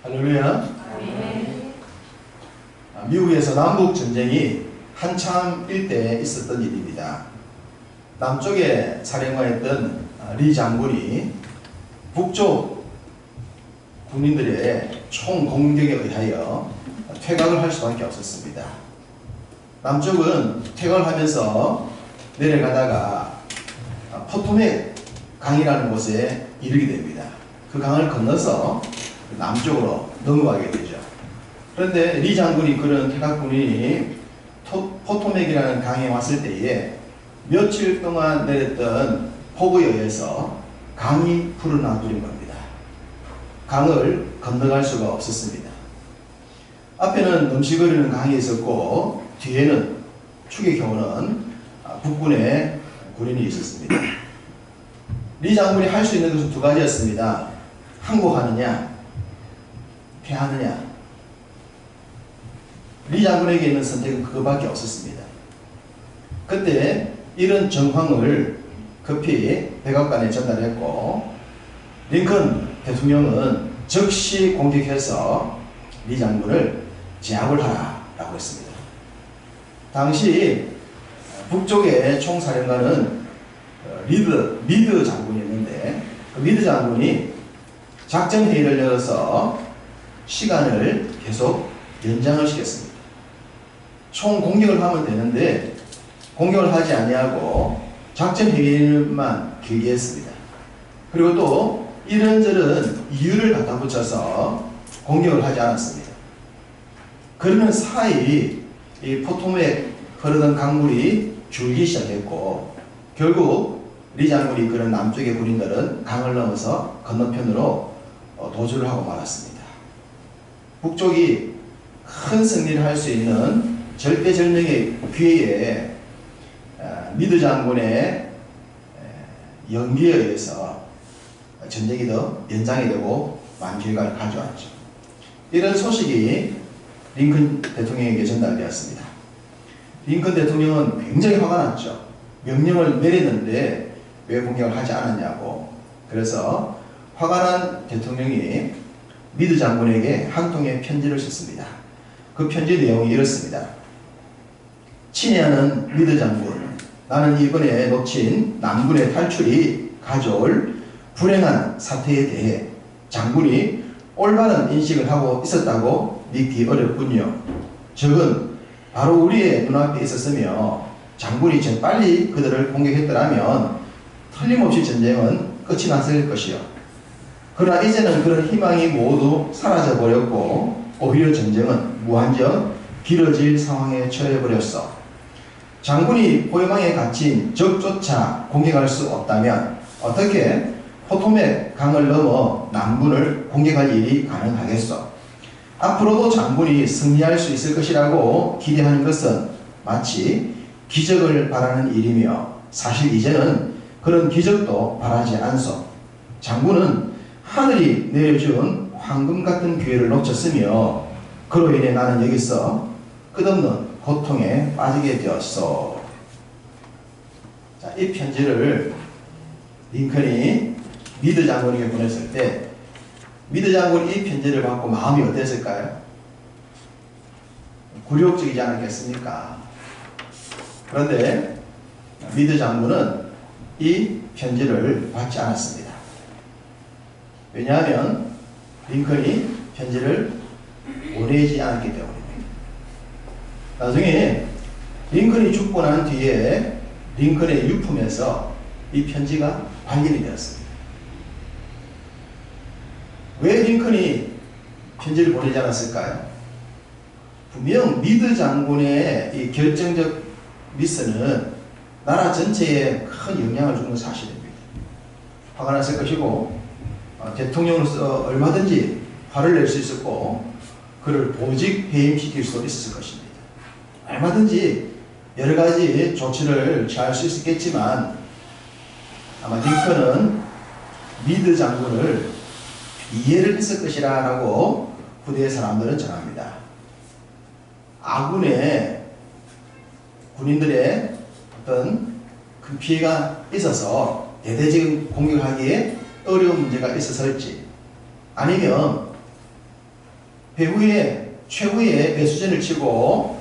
할렐루야. 미국에서 남북 전쟁이 한참일 때 있었던 일입니다. 남쪽에 사령관했던 리 장군이 북쪽 군인들의 총 공격에 의하여 퇴각을 할 수밖에 없었습니다. 남쪽은 퇴각을 하면서 내려가다가 포토맥 강이라는 곳에 이르게 됩니다. 그 강을 건너서 남쪽으로 넘어가게 되죠. 그런데 리 장군이 그런 퇴각 군인이 포토맥이라는 강에 왔을 때에 며칠 동안 내렸던 폭우에 의해서 강이 불어나버린 겁니다. 강을 건너갈 수가 없었습니다. 앞에는 넘치거리는 강이 있었고 뒤에는 추격해오는 북군의 군인이 있었습니다. 리 장군이 할 수 있는 것은 두 가지였습니다. 항복하느냐 패하느냐. 리 장군에게 있는 선택은 그거밖에 없었습니다. 그때 이런 정황을 급히 백악관에 전달했고 링컨 대통령은 즉시 공격해서 리 장군을 제압을 하라라고 했습니다. 당시 북쪽의 총사령관은 미드 장군이었는데 그 미드 장군이 작전회의를 열어서 시간을 계속 연장을 시켰습니다. 총 공격을 하면 되는데 공격을 하지 아니하고 작전회의만 길게 했습니다. 그리고 또 이런저런 이유를 갖다 붙여서 공격을 하지 않았습니다. 그러는 사이 이 포토맥 흐르던 강물이 줄기 시작했고 결국 리 장군이 그런 남쪽의 군인들은 강을 넘어서 건너편으로 도주를 하고 말았습니다. 북쪽이 큰 승리를 할 수 있는 절대절명의 기회에 미드 장군의 연기에 의해서 전쟁이 더 연장이 되고 만결과를 가져왔죠. 이런 소식이 링컨 대통령에게 전달되었습니다. 링컨 대통령은 굉장히 화가 났죠. 명령을 내렸는데 왜 공격을 하지 않았냐고. 그래서 화가 난 대통령이 미드 장군에게 한 통의 편지를 썼습니다. 그 편지 내용이 이렇습니다. 친애하는 미드 장군, 나는 이번에 놓친 남군의 탈출이 가져올 불행한 사태에 대해 장군이 올바른 인식을 하고 있었다고 믿기 어렵군요. 적은 바로 우리의 눈앞에 있었으며 장군이 재빨리 그들을 공격했더라면 틀림없이 전쟁은 끝이 났을 것이요. 그러나 이제는 그런 희망이 모두 사라져 버렸고 오히려 전쟁은 무한정 길어질 상황에 처해 버렸어. 장군이 포위망에 갇힌 적조차 공격할 수 없다면 어떻게 포토맥 강을 넘어 남군을 공격할 일이 가능하겠어? 앞으로도 장군이 승리할 수 있을 것이라고 기대하는 것은 마치 기적을 바라는 일이며 사실 이제는 그런 기적도 바라지 않소. 장군은 하늘이 내려준 황금 같은 기회를 놓쳤으며 그로 인해 나는 여기서 끝없는 고통에 빠지게 되었어. 자, 이 편지를 링컨이 미드 장군에게 보냈을 때 미드 장군이 이 편지를 받고 마음이 어땠을까요? 굴욕적이지 않았겠습니까? 그런데 미드 장군은 이 편지를 받지 않았습니다. 왜냐하면 링컨이 편지를 보내지 않았기 때문입니다. 나중에 링컨이 죽고 난 뒤에 링컨의 유품에서 이 편지가 발견이 되었습니다. 왜 링컨이 편지를 보내지 않았을까요? 분명 미드 장군의 이 결정적 미션은 나라 전체에 큰 영향을 주는 사실입니다. 화가 났을 것이고 대통령으로서 얼마든지 화를 낼 수 있었고 그를 보직 해임시킬 수도 있었을 것입니다. 얼마든지 여러 가지 조치를 취할 수 있었겠지만 아마 링컨은 미드 장군을 이해를 했을 것이라 라고 후대의 사람들은 전합니다. 아군의 군인들의 어떤 그 피해가 있어서 대대적인 공격하기에 어려운 문제가 있어서일지 아니면 배후에 최후의 배수전을 치고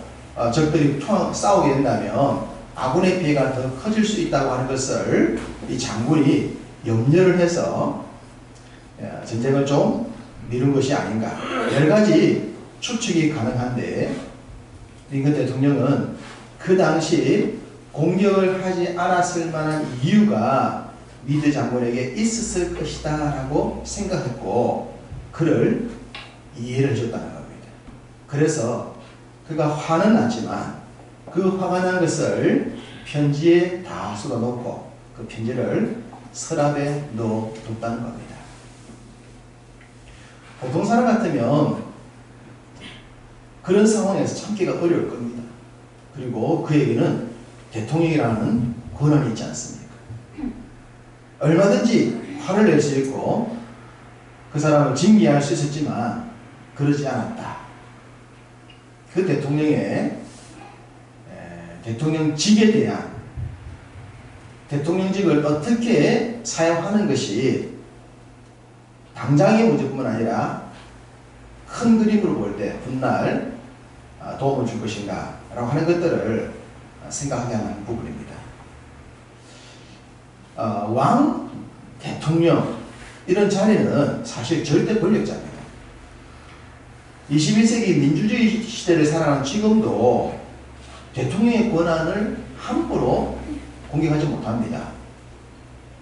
적들이 싸우게 된다면 아군의 피해가 더 커질 수 있다고 하는 것을 이 장군이 염려를 해서 전쟁을 좀 미룬 것이 아닌가. 여러 가지 추측이 가능한데 링컨 대통령은 그 당시 공격을 하지 않았을 만한 이유가 미드 장군에게 있었을 것이다 라고 생각했고 그를 이해를 해줬다는 겁니다. 그래서 그가 화는 났지만 그 화가 난 것을 편지에 다 쏟아놓고 그 편지를 서랍에 넣어뒀다는 겁니다. 보통 사람 같으면 그런 상황에서 참기가 어려울 겁니다. 그리고 그에게는 대통령이라는 권한이 있지 않습니까? 얼마든지 화를 낼 수 있고 그 사람을 징계할 수 있었지만 그러지 않았다. 그 대통령의 대통령직에 대한 대통령직을 어떻게 사용하는 것이 당장의 문제뿐만 아니라 큰 그림으로 볼 때 훗날 도움을 줄 것인가 라고 하는 것들을 생각하게 하는 부분입니다. 왕, 대통령 이런 자리는 사실 절대 권력자입니다. 21세기 민주주의 시대를 살아가는 지금도 대통령의 권한을 함부로 공격하지 못합니다.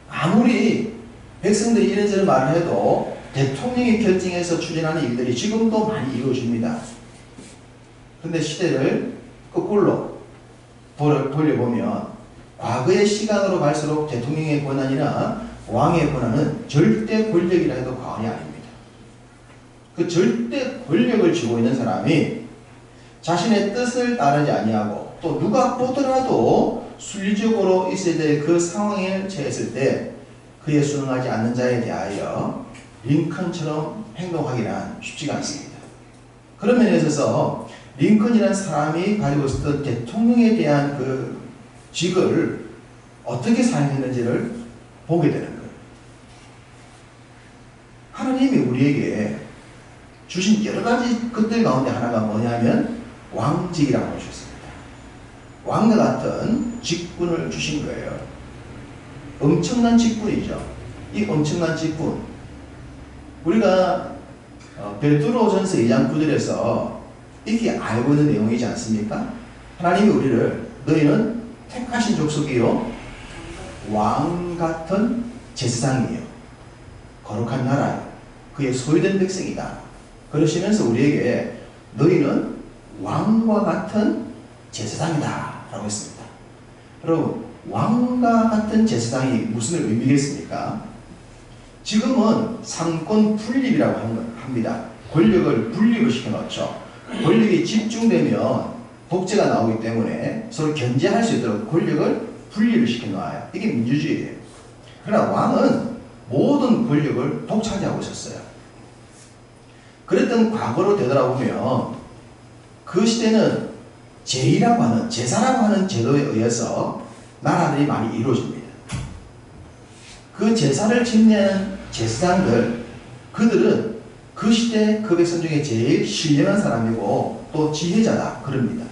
아무리 백성들이 이런저런 말을 해도 대통령이 결정해서 추진하는 일들이 지금도 많이 이루어집니다. 그런데 시대를 거꾸로 돌려보면 과거의 시간으로 갈수록 대통령의 권한이나 왕의 권한은 절대 권력이라 해도 과언이 아닙니다. 그 절대 권력을 쥐고 있는 사람이 자신의 뜻을 따르지 아니하고 또 누가 보더라도 순리적으로 있어야 될 그 상황에 처했을 때 그에 순응하지 않는 자에 대하여 링컨처럼 행동하기란 쉽지가 않습니다. 그런 면에 있어서 링컨이라는 사람이 가지고 있었던 대통령에 대한 그 직을 어떻게 사용했는지를 보게 되는 거예요. 하나님이 우리에게 주신 여러 가지 것들 가운데 하나가 뭐냐면 왕직이라고 하셨습니다. 왕과 같은 직분을 주신 거예요. 엄청난 직분이죠. 이 엄청난 직분. 우리가 베드로전서 2장 9절에서 이렇게 알고 있는 내용이지 않습니까? 하나님이 우리를 너희는 택하신 족속이요 왕 같은 제사장이요 거룩한 나라요 그의 소유된 백성이다. 그러시면서 우리에게 너희는 왕과 같은 제사장이다 라고 했습니다. 여러분 왕과 같은 제사장이 무슨 의미겠습니까? 지금은 삼권 분립이라고 합니다. 권력을 분립을 시켜놓죠. 권력이 집중되면 독재가 나오기 때문에 서로 견제할 수 있도록 권력을 분립을 시켜놓아요. 이게 민주주의예요. 그러나 왕은 모든 권력을 독차지하고 있었어요. 그랬던 과거로 되돌아보면 그 시대는 제의라고 하는 제사라고 하는 제도에 의해서 나라들이 많이 이루어집니다. 그 제사를 지내는 제사장들 그들은 그 시대 그 백성 중에 제일 신령한 사람이고 또 지혜자다 그럽니다.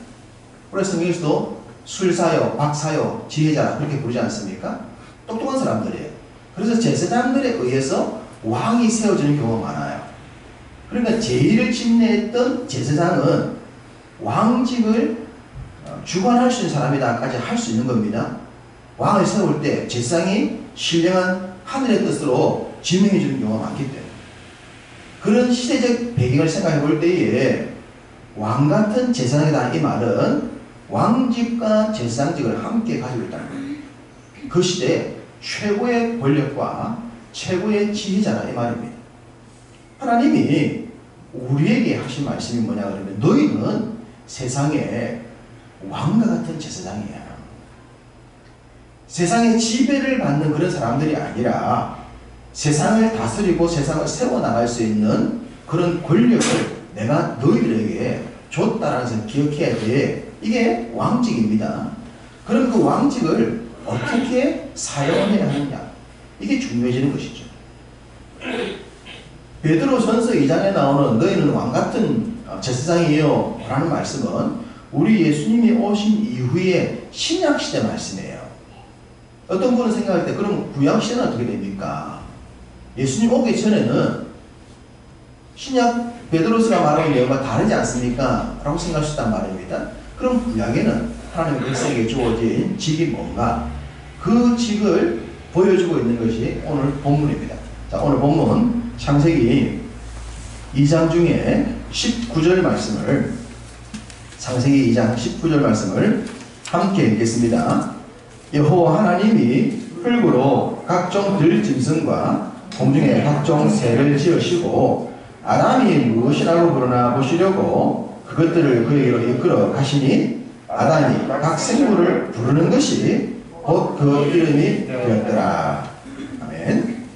그래서 성경에서도 술사요, 박사요, 지혜자라 그렇게 부르지 않습니까? 똑똑한 사람들이에요. 그래서 제사장들에 의해서 왕이 세워지는 경우가 많아요. 그러니까 제의를 침례했던 제사장은 왕직을 주관할 수 있는 사람이다까지 할 수 있는 겁니다. 왕을 세울 때 제사장이 신령한 하늘의 뜻으로 지명해 주는 경우가 많기 때문에 그런 시대적 배경을 생각해 볼 때에 왕 같은 제사장이다 이 말은 왕직과 제사장직을 함께 가지고 있다는 거예요. 그 시대에 최고의 권력과 최고의 지혜자라 이 말입니다. 하나님이 우리에게 하신 말씀이 뭐냐 그러면 너희는 세상에 왕과 같은 제사장이야. 세상의 지배를 받는 그런 사람들이 아니라 세상을 다스리고 세상을 세워나갈 수 있는 그런 권력을 내가 너희들에게 줬다라는 것을 기억해야 돼. 이게 왕직입니다. 그럼 그 왕직을 어떻게 사용해야 하느냐. 이게 중요해지는 것이죠. 베드로전서 2장에 나오는 너희는 왕같은 제사장이에요 라는 말씀은 우리 예수님이 오신 이후에 신약시대 말씀이에요. 어떤 분은 생각할 때 그럼 구약시대는 어떻게 됩니까? 예수님 오기 전에는 신약 베드로서가 말하는 내용과 다르지 않습니까? 라고 생각할 수 있단 말입니다. 그럼 구약에는 하나님의 백성에게 주어진 직이 뭔가? 그 직을 보여주고 있는 것이 오늘 본문입니다. 자, 오늘 본문 창세기 2장 중에 19절 말씀을 창세기 2장 19절 말씀을 함께 읽겠습니다. 여호와 하나님이 흙으로 각종 들짐승과 공중에 각종 새를 지으시고 아담이 무엇이라고 부르나 보시려고 그것들을 그에게로 이끌어 가시니 아담이 각 생물을 부르는 것이 곧 그 이름이 되었더라. 아멘.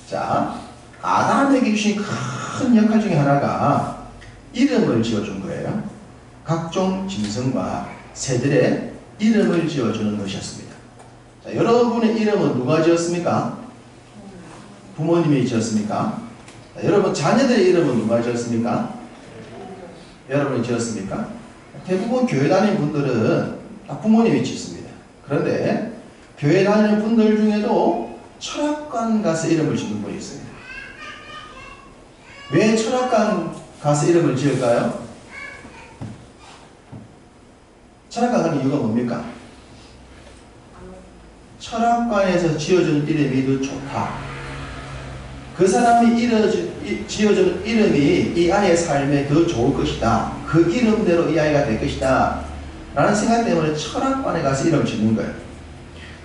자, 아담에게 주신 큰 역할 중에 하나가 이름을 지어준 거예요. 각종 짐승과 새들의 이름을 지어주는 것이었습니다. 자, 여러분의 이름은 누가 지었습니까? 부모님이 지었습니까? 자, 여러분 자녀들의 이름은 누가 지었습니까? 여러분이 지었습니까? 대부분 교회 다니는 분들은 다 부모님이 짓습니다. 그런데 교회 다니는 분들 중에도 철학관 가서 이름을 짓는 분이 있습니다. 왜 철학관 가서 이름을 지을까요? 철학관 가는 이유가 뭡니까? 철학관에서 지어주는 이름이 더 좋다. 그 사람이 지어주는 이름이 이 아이의 삶에 더 좋을 것이다. 그 이름대로 이 아이가 될 것이다. 라는 생각 때문에 철학관에 가서 이름을 짓는 거예요.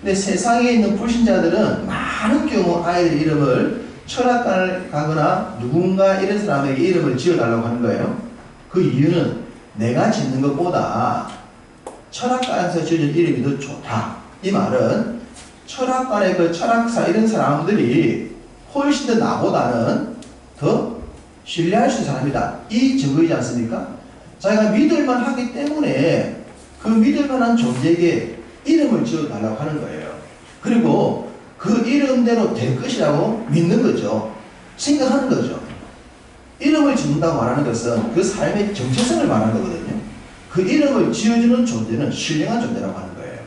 근데 세상에 있는 불신자들은 많은 경우 아이들 이름을 철학관을 가거나 누군가 이런 사람에게 이름을 지어달라고 하는 거예요. 그 이유는 내가 짓는 것보다 철학관에서 지어준 이름이 더 좋다. 이 말은 철학관의 그 철학사 이런 사람들이 훨씬 더 나보다는 더 신뢰할 수 있는 사람이다. 이 증거이지 않습니까? 자기가 믿을만 하기 때문에 그 믿을만한 존재에게 이름을 지어달라고 하는 거예요. 그리고 그 이름대로 될 것이라고 믿는 거죠. 생각하는 거죠. 이름을 짓는다고 말하는 것은 그 삶의 정체성을 말하는 거거든요. 그 이름을 지어주는 존재는 신령한 존재라고 하는 거예요.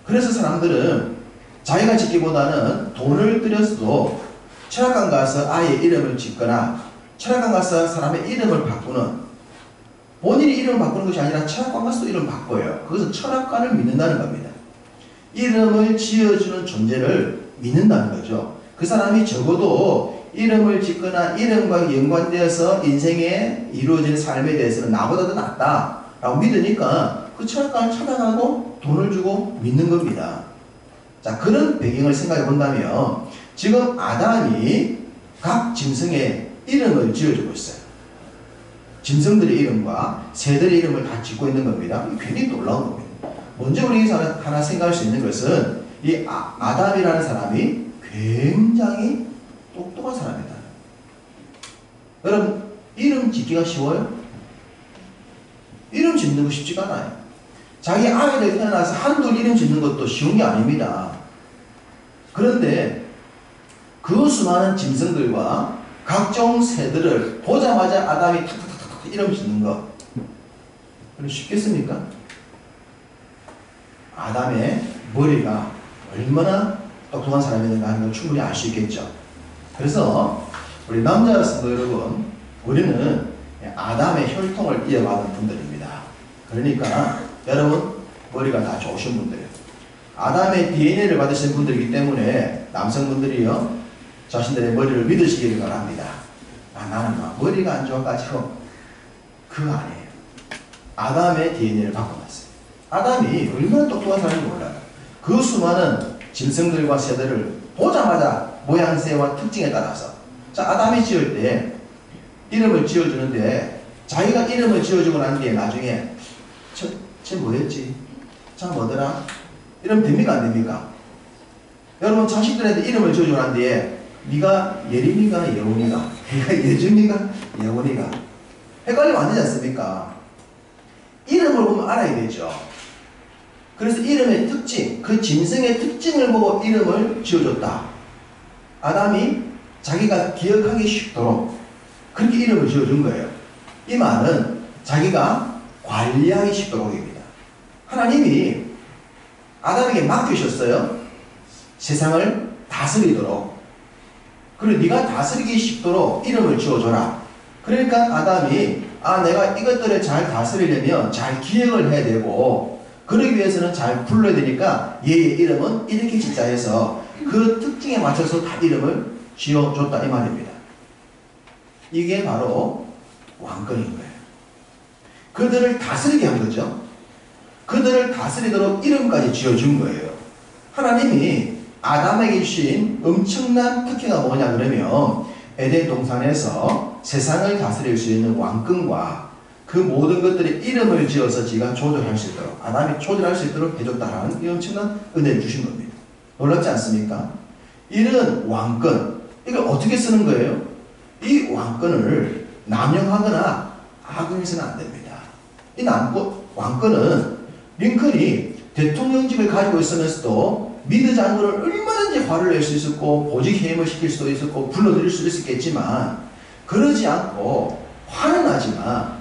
그래서 사람들은 자기가 짓기보다는 돈을 들여서도 철학관 가서 아이의 이름을 짓거나 철학관 가서 사람의 이름을 바꾸는, 본인이 이름을 바꾸는 것이 아니라 철학관 가서 이름을 바꿔요. 그것은 철학관을 믿는다는 겁니다. 이름을 지어주는 존재를 믿는다는 거죠. 그 사람이 적어도 이름을 짓거나 이름과 연관되어서 인생에 이루어지는 삶에 대해서는 나보다 더 낫다 라고 믿으니까 그 철학관을 찾아가고 돈을 주고 믿는 겁니다. 자, 그런 배경을 생각해 본다면 지금 아담이 각 짐승의 이름을 지어주고 있어요. 짐승들의 이름과 새들의 이름을 다 짓고 있는 겁니다. 굉장히 놀라운 겁니다. 먼저 우리 하나 생각할 수 있는 것은 이 아담이라는 사람이 굉장히 똑똑한 사람이다. 여러분, 이름 짓기가 쉬워요? 이름 짓는 거 쉽지가 않아요. 자기 아이들 태어나서 한둘 이름 짓는 것도 쉬운 게 아닙니다. 그런데 그 수많은 짐승들과 각종 새들을 보자마자 아담이 탁탁탁탁 이름 짓는 거 쉽겠습니까? 아담의 머리가 얼마나 똑똑한 사람이었는가 하는 걸 충분히 알 수 있겠죠. 그래서 우리 남자 성도 여러분, 우리는 아담의 혈통을 이어받은 분들입니다. 그러니까 여러분 머리가 다 좋으신 분들이에요. 아담의 DNA를 받으신 분들이기 때문에 남성분들이요 자신들의 머리를 믿으시기를 바랍니다. 나는 머리가 안 좋아가지고 그거 아니에요. 아담의 DNA를 받고 났어요. 아담이 얼마나 똑똑한 사람인지 몰라요. 그 수많은 짐승들과 새들을 보자마자 모양새와 특징에 따라서, 자, 아담이 지을 때 이름을 지어주는데 자기가 이름을 지어주고 난 뒤에 나중에 쟤 뭐였지? 자, 뭐더라? 이러면 됩니까? 안 됩니까? 여러분 자식들한테 이름을 지어주고 난 뒤에 네가 예림이가 여운이가, 네가 예준이가 여운이가 헷갈리면 안 되지 않습니까? 이름을 보면 알아야 되죠. 그래서 이름의 특징, 그 짐승의 특징을 보고 이름을 지어줬다. 아담이 자기가 기억하기 쉽도록 그렇게 이름을 지어준 거예요. 이 말은 자기가 관리하기 쉽도록입니다. 하나님이 아담에게 맡기셨어요. 세상을 다스리도록. 그리고 네가 다스리기 쉽도록 이름을 지어줘라. 그러니까 아담이 내가 이것들을 잘 다스리려면 잘 기억을 해야 되고 그러기 위해서는 잘 불러야 되니까 얘의 이름은 이렇게 짓자 해서 그 특징에 맞춰서 다 이름을 지어줬다 이 말입니다. 이게 바로 왕권인 거예요. 그들을 다스리게 한 거죠. 그들을 다스리도록 이름까지 지어준 거예요. 하나님이 아담에게 주신 엄청난 특혜가 뭐냐 그러면 에덴 동산에서 세상을 다스릴 수 있는 왕권과 그 모든 것들의 이름을 지어서 지가 조절할 수 있도록 아담이 조절할 수 있도록 해줬다라는 이 엄청난 은혜를 주신 겁니다. 놀랍지 않습니까? 이런 왕권 이걸 어떻게 쓰는 거예요? 이 왕권을 남용하거나 악용해서는 안 됩니다. 이 왕권은 링컨이 대통령직을 가지고 있으면서도 미드 장군을 얼마든지 화를 낼 수 있었고 보직 해임을 시킬 수도 있었고 불러들일 수도 있었겠지만 그러지 않고 화는 나지만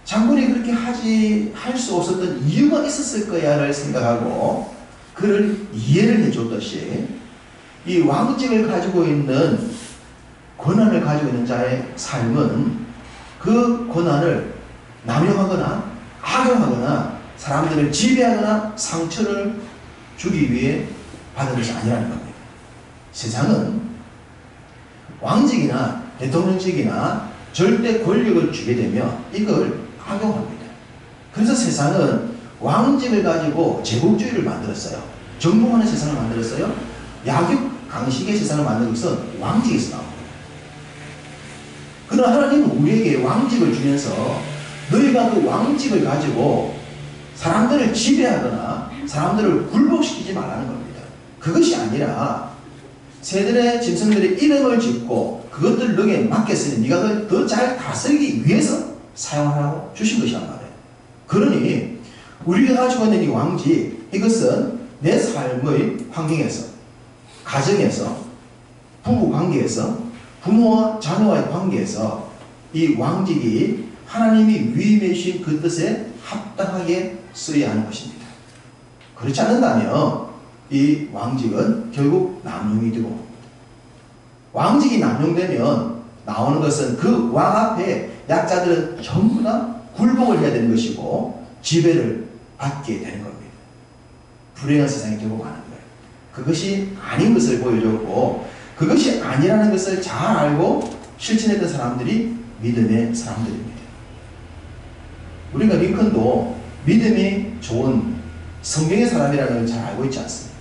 장군이 그렇게 할 수 없었던 이유가 있었을 거야를 생각하고 그를 이해를 해줬듯이 이 왕직을 가지고 있는 권한을 가지고 있는 자의 삶은 그 권한을 남용하거나 악용하거나 사람들을 지배하거나 상처를 주기 위해 받은 것이 아니라는 겁니다. 세상은 왕직이나 대통령직이나 절대 권력을 주게 되면 이걸 악용합니다. 그래서 세상은 왕직을 가지고 제국주의를 만들었어요. 정복하는 세상을 만들었어요. 약육 강식의 세상을 만든 것은 왕직에서 나옵니다. 그러나 하나님은 우리에게 왕직을 주면서 너희가 그 왕직을 가지고 사람들을 지배하거나 사람들을 굴복시키지 말라는 겁니다. 그것이 아니라 새들의 짐승들의 이름을 짓고 그것들을 너에게 맡겼으니 네가 그걸 더 잘 다스리기 위해서 사용하라고 주신 것이란 말이에요. 그러니 우리가 가지고 있는 이 왕직 이것은 내 삶의 환경에서 가정에서 부부관계에서 부모와 자녀와의 관계에서 이 왕직이 하나님이 위임해 주신 그 뜻에 합당하게 쓰여야 하는 것입니다. 그렇지 않는다면 이 왕직은 결국 남용이 되고 왕직이 남용되면 나오는 것은 그 왕 앞에 약자들은 전부 다 굴복을 해야 되는 것이고 지배를 받게 되는 겁니다. 불행한 세상이 되고 가는 거예요. 그것이 아닌 것을 보여줬고 그것이 아니라는 것을 잘 알고 실천했던 사람들이 믿음의 사람들입니다. 우리가 링컨도 믿음이 좋은 성경의 사람이라는 걸 잘 알고 있지 않습니까?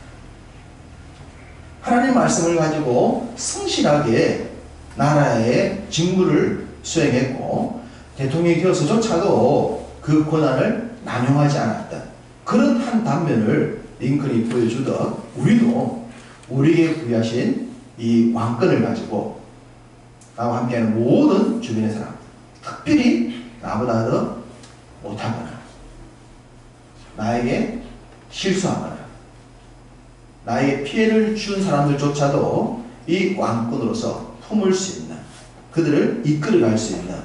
하나님 말씀을 가지고 성실하게 나라의 직무를 수행했고 대통령이 되어서조차도 그 권한을 남용하지 않았던 그런 한 단면을 링컨이 보여주듯 우리도 우리에게 부여하신 이 왕권을 가지고 나와 함께하는 모든 주변의 사람, 특별히 나보다 더 못하거나 나에게 실수하거나 나에게 피해를 준 사람들조차도 이 왕권으로서 품을 수 있는 그들을 이끌어갈 수 있는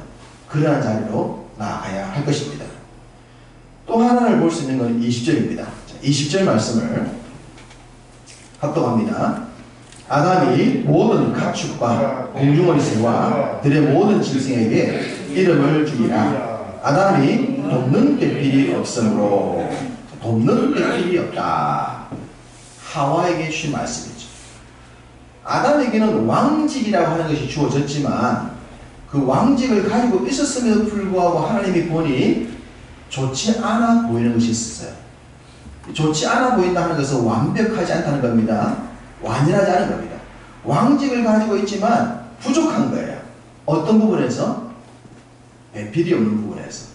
그러한 자리로 나아가야 할 것입니다. 또 하나를 볼 수 있는 건 20절입니다. 20절 말씀을 합독합니다. 아담이 모든 가축과 공중어리 새와 들의 모든 짐승에게 이름을 주리라. 아담이 돕는 배필이 없으므로 돕는 배필이 없다. 하와에게 주신 말씀이죠. 아담에게는 왕직이라고 하는 것이 주어졌지만 그 왕직을 가지고 있었음에도 불구하고 하나님이 보니 좋지 않아 보이는 것이 있었어요. 좋지 않아 보인다 하는 것은 완벽하지 않다는 겁니다. 완전하지 않은 겁니다. 왕직을 가지고 있지만 부족한 거예요. 어떤 부분에서? 배필이 없는 부분에서.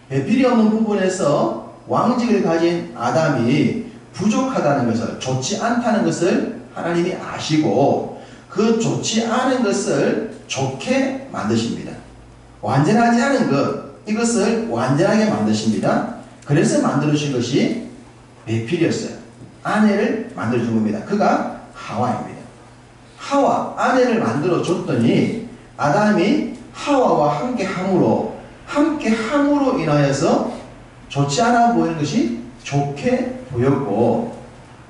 배필이 없는 부분에서 왕직을 가진 아담이 부족하다는 것을, 좋지 않다는 것을 하나님이 아시고 그 좋지 않은 것을 좋게 만드십니다. 완전하지 않은 것, 이것을 완전하게 만드십니다. 그래서 만들어주신 것이 배필이었어요. 아내를 만들어준 겁니다. 그가 하와입니다. 하와, 아내를 만들어 줬더니 아담이 하와와 함께함으로 인하여서 좋지 않아 보이는 것이 좋게 보였고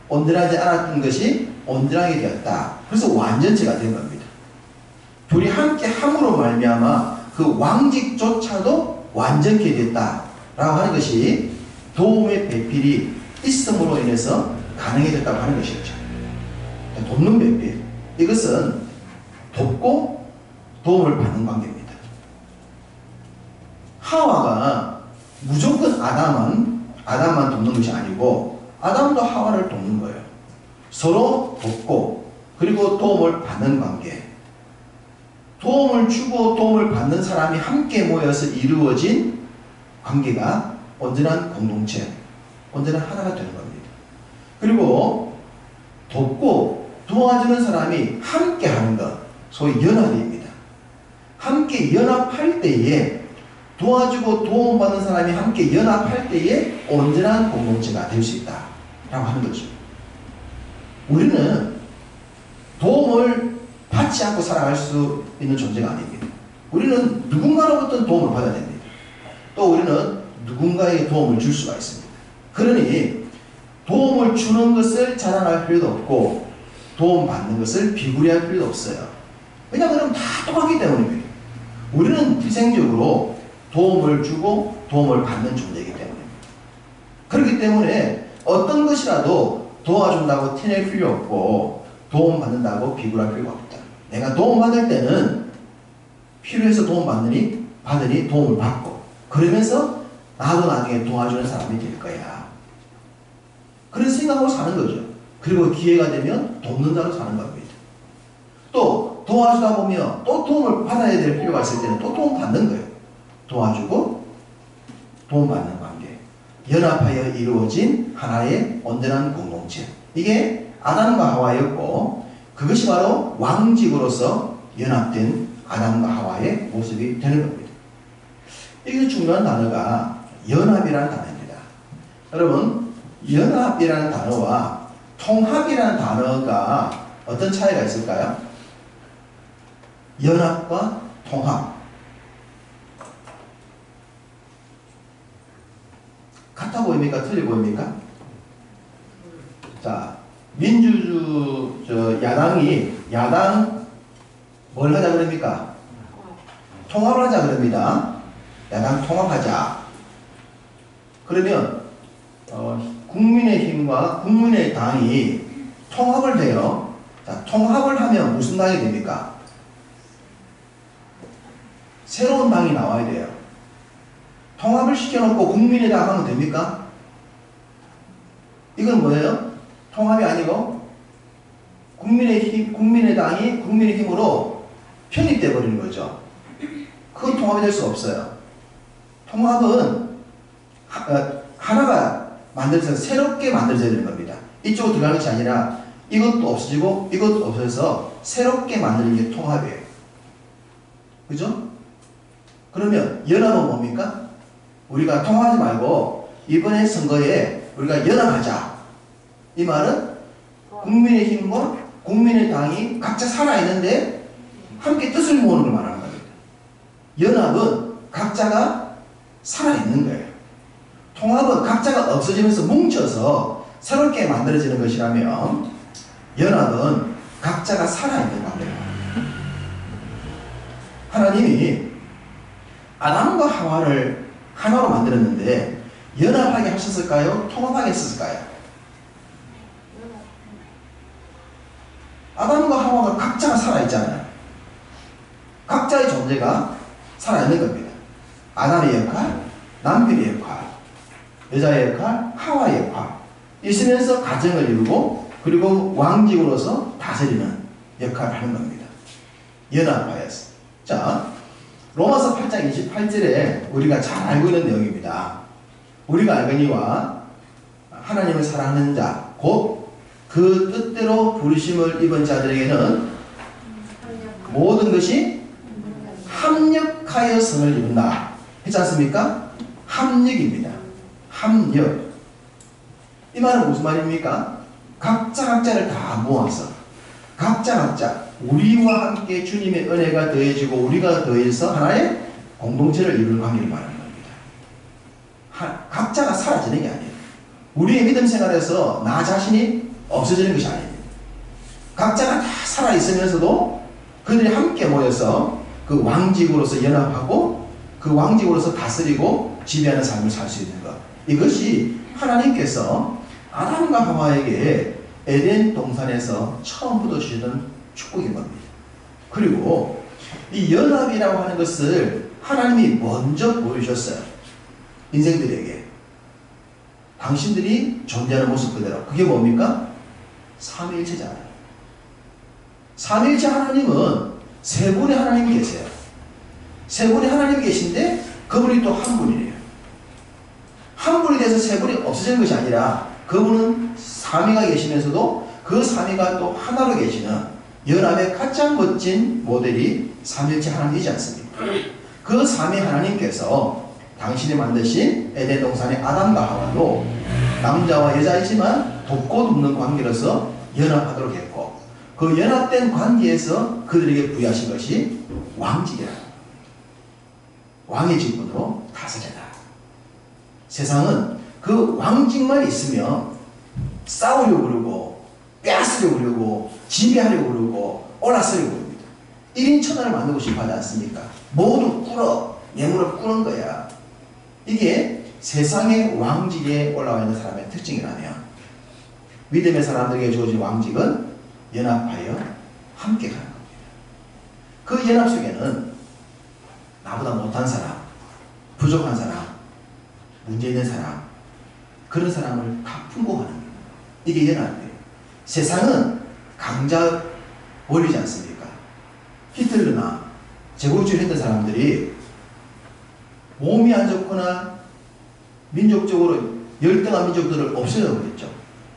온전하지 않았던 것이 온전하게 되었다. 그래서 완전체가 된 겁니다. 둘이 함께함으로 말미암아 그 왕직조차도 완전케 됐다라고 하는 것이 도움의 배필이 있음으로 인해서 가능해졌다고 하는 것이죠. 돕는 배필, 이것은 돕고 도움을 받는 관계입니다. 하와가 무조건 아담만 돕는 것이 아니고 아담도 하와를 돕는 거예요. 서로 돕고 그리고 도움을 받는 관계. 도움을 주고 도움을 받는 사람이 함께 모여서 이루어진 관계가 온전한 공동체, 온전한 하나가 되는 겁니다. 그리고 돕고 도와주는 사람이 함께 하는 것, 소위 연합입니다. 함께 연합할 때에 도와주고 도움받는 사람이 함께 연합할 때에 온전한 공동체가 될 수 있다라고 하는 거죠. 우리는 도움을 받지 않고 살아갈 수 있는 존재가 아닙니다. 우리는 누군가로부터 도움을 받아야 됩니다. 또 우리는 누군가에게 도움을 줄 수가 있습니다. 그러니 도움을 주는 것을 자랑할 필요도 없고 도움받는 것을 비굴해할 필요도 없어요. 왜냐하면 다 똑같기 때문입니다. 우리는 필생적으로 도움을 주고 도움을 받는 존재이기 때문입니다. 그렇기 때문에 어떤 것이라도 도와준다고 티낼 필요 없고 도움받는다고 비굴할 필요가 없다. 내가 도움받을 때는 필요해서 도움받으니 도움을 받고 그러면서 나도 나중에 도와주는 사람이 될 거야. 그런 생각으로 사는 거죠. 그리고 기회가 되면 돕는 자로 사는 겁니다. 또 도와주다 보면 또 도움을 받아야 될 필요가 있을 때는 또 도움 받는 거예요. 도와주고 도움받는 관계. 연합하여 이루어진 하나의 온전한 공동체. 이게 아담과 하와였고 그것이 바로 왕직으로서 연합된 아담과 하와의 모습이 되는 겁니다. 이게 중요한 단어가 연합이라는 단어입니다. 여러분, 연합이라는 단어와 통합이라는 단어가 어떤 차이가 있을까요? 연합과 통합. 같아 보입니까? 틀려 보입니까? 자, 야당 뭘 하자 그럽니까? 통합을 하자 그럽니다. 야당 통합하자. 그러면 국민의힘과 국민의당이 통합을 해요. 자, 통합을 하면 무슨 당이 됩니까? 새로운 당이 나와야 돼요. 통합을 시켜놓고 국민의당 하면 됩니까? 이건 뭐예요? 통합이 아니고 국민의당이 국민의힘으로 편입돼 버리는 거죠. 그건 통합이 될 수 없어요. 통합은 하나가 만들어서 새롭게 만들어져야 되는 겁니다. 이쪽으로 들어가는 것이 아니라 이것도 없어지고 이것도 없어져서 새롭게 만드는 게 통합이에요. 그죠? 그러면 연합은 뭡니까? 우리가 통합하지 말고 이번에 선거에 우리가 연합하자. 이 말은 국민의힘과 국민의당이 각자 살아있는데 함께 뜻을 모으는 걸 말하는 겁니다. 연합은 각자가 살아있는 거예요. 통합은 각자가 없어지면서 뭉쳐서 새롭게 만들어지는 것이라면 연합은 각자가 살아있는 관계예요. 하나님이 아담과 하와를 하나로 만들었는데 연합하게 하셨을까요? 통합하게 했을까요? 아담과 하와가 각자가 살아있잖아요. 각자의 존재가 살아있는 겁니다. 아담의 역할, 남편의 역할, 여자의 역할, 하와의 역할. 있으면서 가정을 이루고 그리고 왕직으로서 다스리는 역할을 하는 겁니다. 연합하여서. 자, 로마서 8장 28절에 우리가 잘 알고 있는 내용입니다. 우리가 알거니와 하나님을 사랑하는 자, 곧 그 뜻대로 부르심을 입은 자들에게는 모든 것이 합력하여 선을 이룬다. 했지 않습니까? 합력입니다. 합력. 이 말은 무슨 말입니까? 각자를 다 모아서 각자 우리와 함께 주님의 은혜가 더해지고 우리가 더해서 하나의 공동체를 이루는 관계를 말하는 겁니다. 각자가 사라지는 게 아니에요. 우리의 믿음 생활에서 나 자신이 없어지는 것이 아닙니다. 각자가 다 살아있으면서도 그들이 함께 모여서 그 왕직으로서 연합하고 그 왕직으로서 다스리고 지배하는 삶을 살 수 있는 것. 이것이 하나님께서 아담과 하와에게 에덴 동산에서 처음부터 주시던 축복인 겁니다. 그리고 이 연합이라고 하는 것을 하나님이 먼저 보여주셨어요. 인생들에게. 당신들이 존재하는 모습 그대로. 그게 뭡니까? 삼위일체잖아요. 삼위일체 하나님은 세 분의 하나님이 계세요. 세 분의 하나님이 계신데 그분이 또 한 분이래요. 한 분이 돼서 세 분이 없어지는 것이 아니라 그분은 삼위가 계시면서도 그 삼위가 또 하나로 계시는 연합의 가장 멋진 모델이 삼위일체 하나님이지 않습니까? 그 삼위 하나님께서 당신이 만드신 에덴 동산의 아담과 하와도 남자와 여자이지만 돕고 돕는 관계로서 연합하도록 했고 그 연합된 관계에서 그들에게 부여하신 것이 왕직이라. 왕의 직분으로 다스려라. 세상은 그 왕직만 있으면 싸우려고 그러고 빼앗으려고 그러고 지배하려고 그러고 올라서려고 그럽니다. 1인 천하를 만들고 싶어 하지 않습니까? 모두 꿇어. 뇌물을 꾸는 거야. 이게 세상의 왕직에 올라와 있는 사람의 특징이라면 믿음의 사람들에게 주어진 왕직은 연합하여 함께 가는 겁니다. 그 연합 속에는 나보다 못한 사람, 부족한 사람, 문제 있는 사람, 그런 사람을 다 품고가는 거예요. 이게 연합이에요. 세상은 강자 원리지 않습니까? 히틀러나 제국주의 했던 사람들이 몸이 안 좋거나 민족적으로 열등한 민족들을 없애려고 했죠.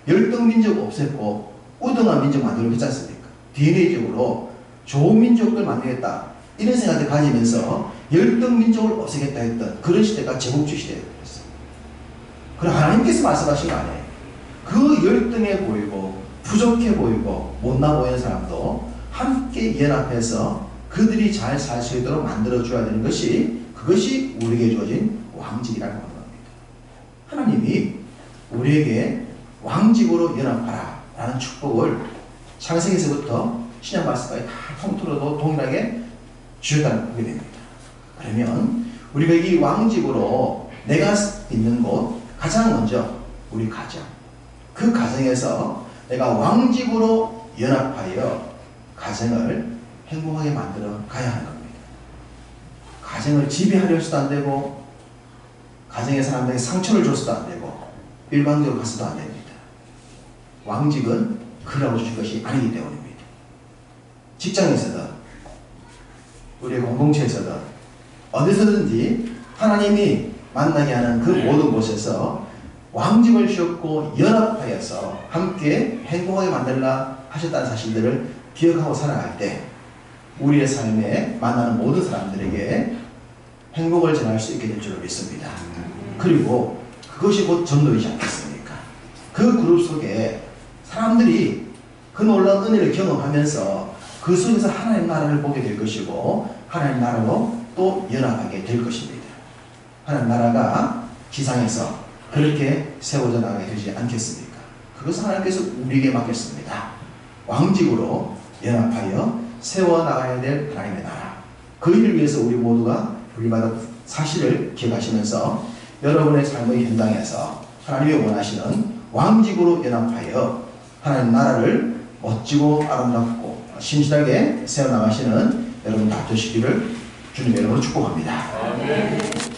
열등 민족 없앴고 우등한 민족 만들려고 했지 않습니까? DNA적으로 좋은 민족들 만들겠다 이런 생각을 가지면서 열등 민족을 없애겠다 했던 그런 시대가 제국주의 시대였어요. 그럼 하나님께서 말씀하신 거 아니에요. 그 열등해 보이고 부족해 보이고 못나 보이는 사람도 함께 연합해서 그들이 잘 살 수 있도록 만들어줘야 되는 것이 그것이 우리에게 주어진 왕직이라고 하는 겁니다. 하나님이 우리에게 왕직으로 연합하라 라는 축복을 창세기에서부터 신약 말씀까지 다 통틀어도 동일하게 주셨다는 보게 됩니다. 그러면 우리가 이 왕직으로 내가 있는 곳 가장 먼저 우리 가정, 그 가정에서 내가 왕직으로 연합하여 가정을 행복하게 만들어 가야 하는 겁니다. 가정을 지배하려 해서도 안 되고 가정의 사람들에게 상처를 줘서도 안 되고 일방적으로 가서도 안 됩니다. 왕직은 그러고 주신 것이 아니기 때문입니다. 직장에서든 우리의 공동체에서든 어디서든지 하나님이 만나게 하는 그 모든 곳에서 왕직을 주셨고 연합하여서 함께 행복하게 만들라 하셨다는 사실들을 기억하고 살아갈 때 우리의 삶에 만나는 모든 사람들에게 행복을 전할 수 있게 될 줄로 믿습니다. 그리고 그것이 곧 전도이지 않겠습니까? 그 그룹 속에 사람들이 그 놀라운 은혜를 경험하면서 그 속에서 하나님 나라를 보게 될 것이고 하나님 나라로 또 연합하게 될 것입니다. 하나님 나라가 지상에서 그렇게 세워져 나가게 되지 않겠습니까? 그것은 하나님께서 우리에게 맡겼습니다. 왕직으로 연합하여 세워나가야 될 하나님의 나라. 그 일을 위해서 우리 모두가 부름받은 사실을 기억하시면서 여러분의 삶의 현장에서 하나님이 원하시는 왕직으로 연합하여 하나님 나라를 멋지고 아름답고 신실하게 세워나가시는 여러분 다 되시기를 주님의 이름으로 축복합니다. 아멘.